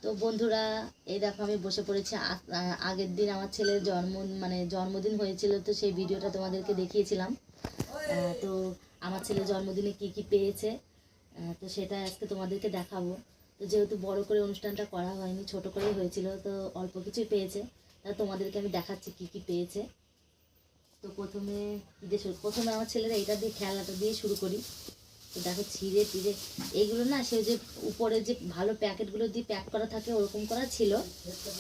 তো বন্ধুরা, এই দেখো আমি বসে পড়েছি। আগের দিন আমার ছেলের জন্মদিন হয়েছিল, তো সেই ভিডিওটা তোমাদেরকে দেখিয়েছিলাম। তো আমার ছেলে জন্মদিনে কি কি পেয়েছে, তো সেটা আজকে তোমাদেরকে দেখাবো। তো যেহেতু বড় করে অনুষ্ঠানটা করা হয়নি, ছোট করেই হয়েছিল, তো অল্প কিছুই পেয়েছে। তা তোমাদেরকে আমি দেখাচ্ছি কি কি পেয়েছে। তো প্রথমে আমার ছেলেরা এটা দিয়ে, খেলনাটা দিয়ে শুরু করি। তো দেখো ছিঁড়ে টিড়ে এইগুলো না, সে যে উপরে যে ভালো প্যাকেটগুলো দিয়ে প্যাক করা থাকে ওরকম করা ছিল।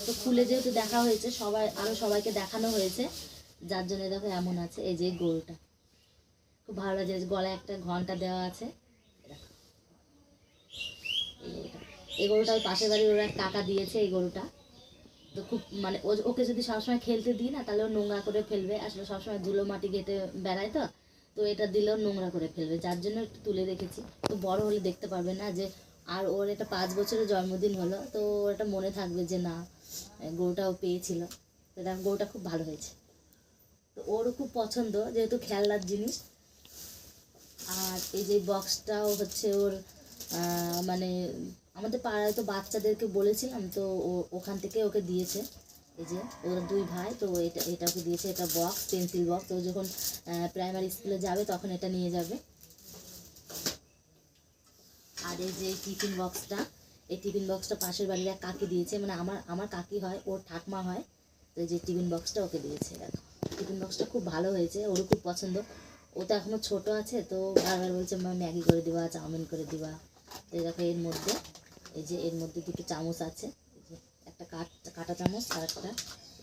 তো খুলে যেহেতু দেখা হয়েছে, সবাইকে দেখানো হয়েছে, যার জন্য দেখো এমন আছে। এই যে গরুটা খুব ভালো লাগে, গলায় একটা ঘন্টা দেওয়া আছে। এই গরুটা ওই পাশের বাড়ির ওরা কাকা দিয়েছে এই গরুটা। তো খুব ওকে যদি সবসময় খেলতে দিই না, তাহলে ও নোংরা করে ফেলবে। আসলে সবসময় ধুলো মাটি ঘেটে বেড়ায়, তো এটা দিলেও নোংরা করে ফেলবে, যার জন্য একটু তুলে রেখেছি। তো বড় হলে দেখতে পারবে না যে, আর ওর এটা 5 বছরের জন্মদিন হলো, তো ওর এটা মনে থাকবে যে না, গরুটাও পেয়েছিল। তো এটা গরুটা খুব ভালো হয়েছে, তো ওরও খুব পছন্দ যেহেতু খেলনার জিনিস। আর এই যে বক্সটাও হচ্ছে ওর, মানে আমাদের পাড়ায় তো বাচ্চাদেরকে বলেছিলাম, তো ওখান থেকে ওকে দিয়েছে। এই যে ওরা 2 ভাই, তো এটা ওকে দিয়েছে। এটা বক্স, পেন্সিল বক্স। ও যখন প্রাইমারি স্কুলে যাবে তখন এটা নিয়ে যাবে। আর এই যে টিফিন বক্সটা, এই টিফিন বক্সটা পাশের বাড়ির এক কাকি দিয়েছে, মানে আমার কাকি হয়, ওর ঠাকমা হয়। তো এই যে টিফিন বক্সটা ওকে দিয়েছে। দেখো টিফিন বক্সটা খুব ভালো হয়েছে, ওরও খুব পছন্দ। ও তো এখনও ছোটো আছে, তো বারবার বলছে মা ম্যাগি করে দিবা, চাউমিন করে দিবা। তো এই দেখো এর মধ্যে, এই যে এর মধ্যে 2টো চামচ আছে। এই যে একটা কাটা চামচ আর একটা,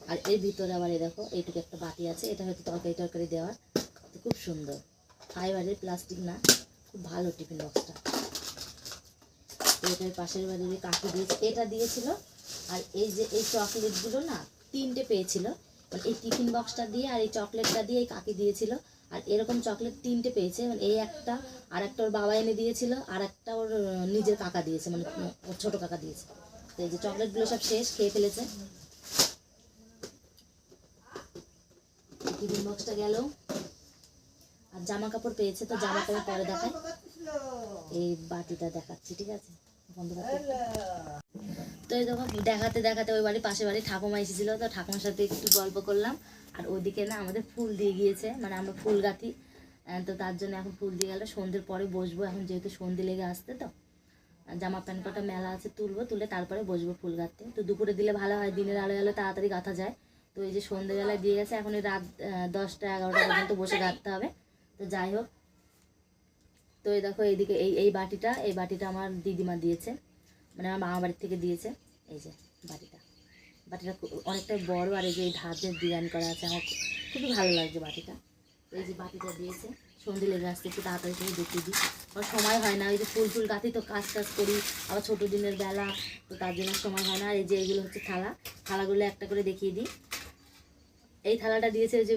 আর এর ভিতরে আবার এই দেখো এইটুকু একটা বাটি আছে, এটা হয়তো তরকারি দেওয়ার। তো খুব সুন্দর, ফাইবারের, প্লাস্টিক না, খুব ভালো টিফিন বক্সটা। এটার পাশের বাড়ির কাকি দিয়েছে, এটা দিয়েছিল। আর এই যে এই চকলেটগুলো না 3টে পেয়েছিল, মানে এই টিফিন বক্সটা দিয়ে আর এই চকলেটটা দিয়ে এই কাকি দিয়েছিল। আর এরকম চকলেট 3টে পেয়েছে, মানে এই একটা, আর একটা ওর বাবা এনে দিয়েছিল, আর একটা ওর নিজের কাকা দিয়েছে, মানে ওর ছোটো কাকা দিয়েছে। তো এই যে চকলেটগুলো সব শেষ, খেয়ে ফেলেছে। টিফিন বক্সটা গেল। আর জামা কাপড় পেয়েছে, তো জামা কাপড় পরে দেখায়। এই বাটিটা দেখাচ্ছি, ঠিক আছে বন্ধ করতে। তো এই দেখো দেখাতে দেখাতে ওই বাড়ি পাশে বাড়ি ঠাকুমা এসেছিলো, তো ঠাকুমার সাথে একটু গল্প করলাম। আর ওইদিকে না আমাদের ফুল দিয়ে গিয়েছে, মানে আমরা ফুল গাঁথি, তো তার জন্য এখন ফুল দিয়ে গেলে সন্ধ্যের পরে বসবো। এখন যেহেতু সন্ধ্যে লেগে আসতে, তো জামা প্যান্ট কটা মেলা আছে, তুলে তারপরে বসবো ফুল গাঁথতে। তো দুপুরে দিলে ভালো হয়, দিনের আলো আলো তাড়াতাড়ি গাঁথা যায়। তো এই যে সন্ধ্যেবেলায় দিয়ে গেছে, এখন এই রাত 10টা 11টা পর্যন্ত বসে গাঁথতে হবে। তো যাই হোক, তো এই দেখো এইদিকে এই বাটিটা আমার দিদিমা দিয়েছে, মানে আমার মামা বাড়ির থেকে দিয়েছে। এই যে বাটিটা অনেকটাই বড়, আর এই যে এই ধাপের ডিজাইন করা আছে, আমার খুবই ভালো লাগছে বাটিটা। তো এই যে বাটিটা দিয়েছে, সন্ধে লেগে আসতে একটু তাড়াতাড়ি করে দেখিয়ে দিই, আমার সময় হয় না। ওই যে ফুল গাঁথি, তো কাজ করি, আবার ছোটো দিনের বেলা, তো তার জন্য সময় হয় না। আর এই যে এগুলো হচ্ছে থালাগুলো একটা করে দেখিয়ে দিই। এই থালাটা দিয়েছে, ওই যে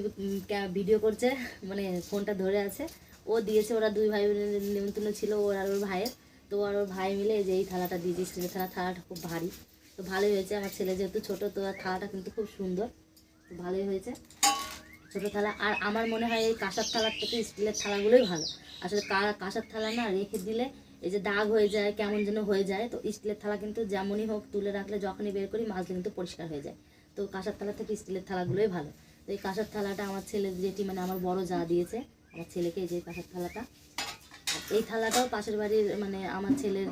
ভিডিও করছে, মানে ফোনটা ধরে আছে, ও দিয়েছে। ওরা 2 ভাই বোনের নিমন্ত্রণ ছিল, ওর আর ওর ভাইয়ের। তো আর ওর ভাই মিলে যে এই থালাটা দিয়েছে, স্টিলের থালাটা খুব ভারী, তো ভালোই হয়েছে। আমার ছেলে যেহেতু ছোটো, তো আর থালাটা কিন্তু খুব সুন্দর, তো ভালোই হয়েছে ছোটো থালা। আর আমার মনে হয় এই কাঁসার থালার থেকে স্টিলের থালাগুলোই ভালো। আসলে কাঁসার থালা না রেখে দিলে এই যে দাগ হয়ে যায়, কেমন যেন হয়ে যায়। তো স্টিলের থালা কিন্তু যেমনই হোক তুলে রাখলে, যখনই বের করি মাজলে কিন্তু পরিষ্কার হয়ে যায়। তো কাঁসার থালা থেকে স্টিলের থালাগুলোই ভালো। তো এই কাঁসার থালাটা আমার ছেলের যেটি, মানে আমার বড় যা দিয়েছে আমার ছেলেকে, এই যে কাঁসার থালাটা। আর এই থালাটাও পাশের বাড়ির, মানে আমার ছেলের,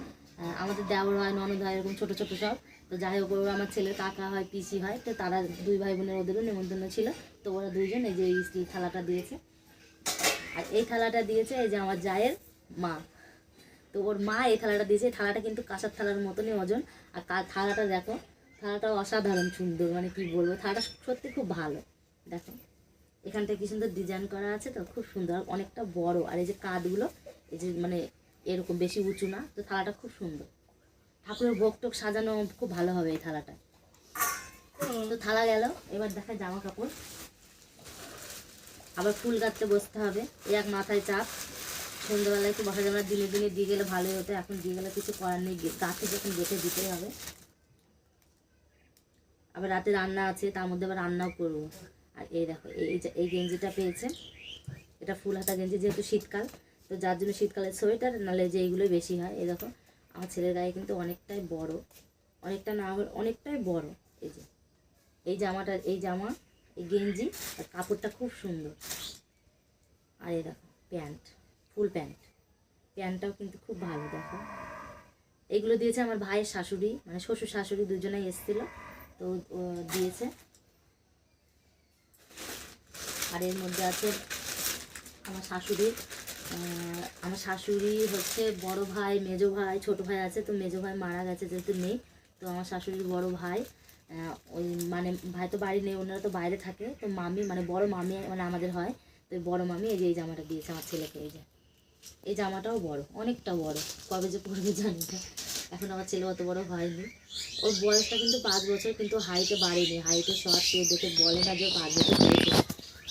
আমাদের দেওর হয়, ননদ হয়, এরকম ছোটো ছোটো সব। তো যাই হোক, ওরা আমার ছেলের কাকা হয়, পিসি হয়, তো তারা 2 ভাই বোনের, ওদেরও নিমন্ত্রণ ছিল, তো ওরা 2জন এই যে এই স্টিল থালাটা দিয়েছে। আর এই থালাটা দিয়েছে এই যে আমার জায়ের মা, তো ওর মা এই থালাটা দিয়েছে। এই থালাটা কিন্তু কাঁসার থালার মতনই ওজন। আর থালাটা দেখো, থালাটা অসাধারণ সুন্দর, মানে কি বলবো, থালাটা সত্যি খুব ভালো। দেখো এখানটা কি সুন্দর ডিজাইন করা আছে, তো খুব সুন্দর, অনেকটা বড়। আর এই যে কাঠগুলো, এই যে মানে এরকম বেশি উঁচু না, তো থালাটা খুব সুন্দর। ঠাকুরের ভোগ টোক সাজানো খুব ভালো হবে এই থালাটা। তো থালা গেল, এবার দেখায় জামা কাপড়। আবার ফুল গাঁথতে বসতে হবে, এক মাথায় চাপ। সন্ধ্যাবেলায় একটু বসা যাবে না, দিনে দিনে দিয়ে গেলে ভালোই হতো, এখন দিয়ে গেলে কিছু করার নেই, গাঁথে যখন গেঁথে দিতেই হবে। আবার রাতে রান্না আছে, তার মধ্যে আবার রান্নাও করবো। আর এই দেখো এই গেঞ্জিটা পেয়েছে, এটা ফুল হাতা গেঞ্জি, যেহেতু শীতকাল, তো যার জন্য শীতকালের সোয়েটার নাহলে যে এইগুলোই বেশি হয়। এই দেখো আমার ছেলের গায়ে কিন্তু অনেকটাই বড়, অনেকটা না হলে অনেকটাই বড়। এই যে এই জামাটা, এই জামা, এই গেঞ্জি, আর কাপড়টা খুব সুন্দর। আর এই দেখো প্যান্ট, ফুল প্যান্ট, প্যান্টটাও কিন্তু খুব ভালো। দেখো এইগুলো দিয়েছে আমার ভাইয়ের শাশুড়ি, মানে শ্বশুর শাশুড়ি দুজনেই এসেছিলো, তো ও দিয়েছে। আর এর মধ্যে আছে আমার শাশুড়ির, আমার শাশুড়ি হচ্ছে বড় ভাই, মেজো ভাই, ছোট ভাই আছে। তো মেজো ভাই মারা গেছে যেহেতু নেই, তো আমার শাশুড়ির বড় ভাই, ওই মানে ভাই তো বাড়ি নেই, ওনারা তো বাইরে থাকে। তো মামি মানে বড় মামি মানে আমাদের হয়, তো বড় মামি এই যে এই জামাটা দিয়েছে আমার ছেলেকে। এই যে এই জামাটাও বড়, অনেকটা বড়, কবে যে পড়বে জানি না। এখন আমার ছেলে অত বড় হয়নি, ওর বয়সটা কিন্তু 5 বছর, কিন্তু হাইটে বাড়েনি। হাইটে শর্ট কেউ দেখে বলে না যে 5 বছর হয়েছে।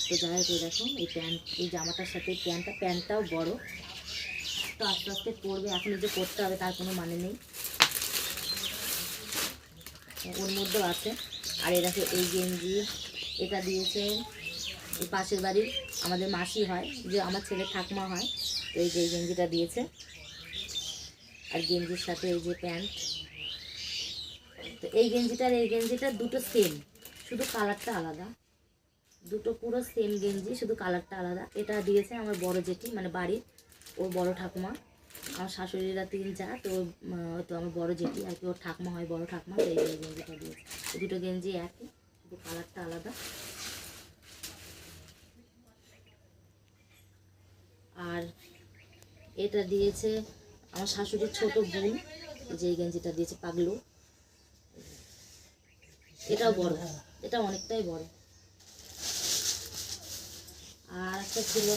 তো যাই হোক দেখো এই প্যান্ট, এই জামাটার সাথে প্যান্টটাও বড়। তো আস্তে আস্তে পরবে, এখন যে পরতে হবে তার কোনো মানে নেই, ওর মধ্যেও আছে। আর এই দেখো এই গেঞ্জি, এটা দিয়েছে এই পাশের বাড়ির আমাদের মাসি হয়, যে আমার ছেলে ঠাকমা হয়। তো এই যে এই গেঞ্জিটা দিয়েছে, আর গেঞ্জির সাথে এই যে প্যান্ট। তো এই গেঞ্জিটার দুটো সেম, শুধু কালারটা আলাদা। দুটো পুরো সেম গেঞ্জি, শুধু কালারটা আলাদা। এটা দিয়েছে আমার বড় জেঠি, মানে বাড়ির ওর বড় ঠাকুমা। আমার শাশুড়িরা 3 যা, তো তো আমার বড় জেঠি আর কি, ওর ঠাকুমা হয়, বড় ঠাকুমা। তো এই গেঞ্জিটা দিয়েছে, এই দুটো গেঞ্জি একই, শুধু কালারটা আলাদা। আর এটা দিয়েছে আমার শাশুড়ির ছোট বোন, যে এই গেঞ্জিটা দিয়েছে পাগলু। এটাও বড়, এটা অনেকটাই বড়। আর একটা ছিল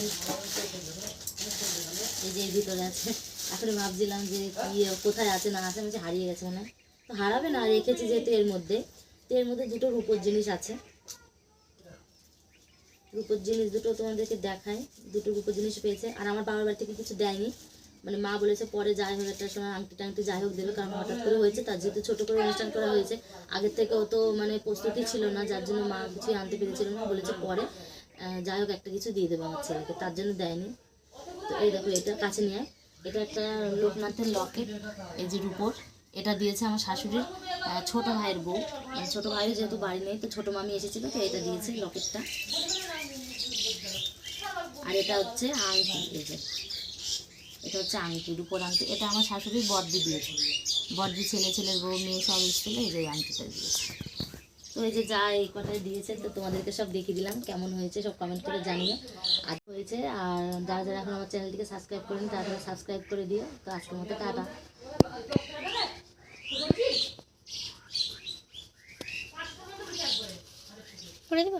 এই যে ভিতরে আছে, এখন ভাবছিলাম যে কি কোথায় আছে না আছে, আমি হারিয়ে গেছে মনে হয়। তো হারাবে না, রেখেছি যেহেতু এর মধ্যে। তো এর মধ্যে দুটো রূপোর জিনিস আছে, রূপোর জিনিস দুটো তোমাদেরকে দেখায়। দুটো রূপোর জিনিস পেয়েছে, আর আমার বাবার বাড়ি থেকে কিছু দেয়নি, মানে মা বলেছে পরে যাই হোক একটা সময় আংটি টাংটি যাই হোক দেবে, কারণ হঠাৎ করে হয়েছে, তার যেহেতু ছোটো করে অনুষ্ঠান করা হয়েছে, আগের থেকেও তো মানে প্রস্তুতি ছিল না, যার জন্য মা কিছুই আনতে পেরেছিল না। বলেছে পরে যাই হোক একটা কিছু দিয়ে দেবো আমার ছেলেকে, তার জন্য দেয়নি। তো এই দেখো এটা কাছে নিয়ে, এটা একটা লোকনাথের লকেট, এই যে রূপোর। এটা দিয়েছে আমার শাশুড়ির ছোট ভাইয়ের বউ, মানে ছোটো ভাইয়ের যেহেতু বাড়ি নেই, তো ছোটো মামি এসেছিলো, তো এটা দিয়েছে লকেটটা। আর এটা হচ্ছে আংটি, এই যে এটা হচ্ছে আংটি, রূপোর আংটি। এটা আমার শাশুড়ির বড়দি দিয়েছে, বড়দি ছেলের বউ মেয়ে সব এসেছিল, এই যে আংটিটা দিয়েছে। তো এই যে যা এই কটাই দিয়েছে, তো তোমাদেরকে সব দেখিয়ে দিলাম। কেমন হয়েছে সব কমেন্ট করে জানিও। আর হয়েছে, আর যারা যারা এখন আমার চ্যানেলটিকে সাবস্ক্রাইব করেন তারা সাবস্ক্রাইব করে দিও। তো আজকের মতো টাটা। করে দেবো।